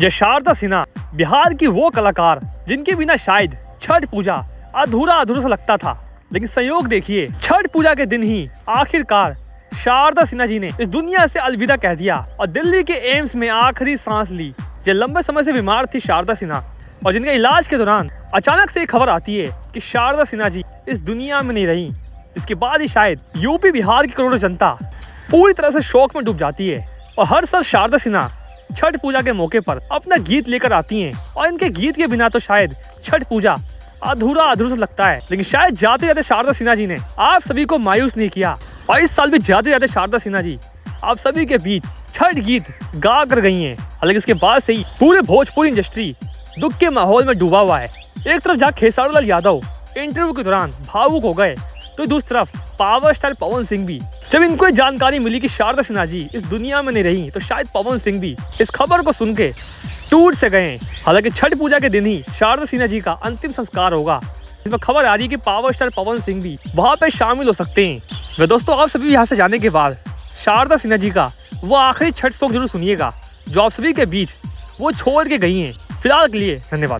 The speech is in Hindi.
जय शारदा सिन्हा, बिहार की वो कलाकार जिनके बिना शायद छठ पूजा अधूरा अधूरा सा लगता था। लेकिन संयोग देखिए, छठ पूजा के दिन ही आखिरकार शारदा सिन्हा जी ने इस दुनिया से अलविदा कह दिया और दिल्ली के एम्स में आखिरी सांस ली। जो लंबे समय से बीमार थी शारदा सिन्हा और जिनके इलाज के दौरान अचानक से खबर आती है कि शारदा सिन्हा जी इस दुनिया में नहीं रही। इसके बाद ही शायद यूपी बिहार की करोड़ों जनता पूरी तरह से शोक में डूब जाती है। और हर साल शारदा सिन्हा छठ पूजा के मौके पर अपना गीत लेकर आती हैं और इनके गीत के बिना तो शायद छठ पूजा अधूरा अधूरा लगता है। लेकिन शायद जाते जाते शारदा सिन्हा जी ने आप सभी को मायूस नहीं किया और इस साल भी जाते जाते शारदा सिन्हा जी आप सभी के बीच छठ गीत गा कर गई हैं। हालांकि इसके बाद से ही पूरे भोजपुरी इंडस्ट्री दुख के माहौल में डूबा हुआ है। एक तरफ जहाँ खेसारी लाल यादव इंटरव्यू के दौरान भावुक हो गए, तो दूसरी तरफ पावर स्टार पवन सिंह भी जब इनको जानकारी मिली कि शारदा सिन्हा जी इस दुनिया में नहीं रही, तो शायद पवन सिंह भी इस खबर को सुन के टूट से गए। हालांकि छठ पूजा के दिन ही शारदा सिन्हा जी का अंतिम संस्कार होगा। इसमें खबर आ रही है कि पावर स्टार पवन सिंह भी वहां पे शामिल हो सकते हैं। वे दोस्तों, आप सभी यहाँ से जाने के बाद शारदा सिन्हा जी का वो आखिरी छठ सॉन्ग जरूर सुनिएगा जो आप सभी के बीच वो छोड़ के गई हैं। फिलहाल के लिए धन्यवाद।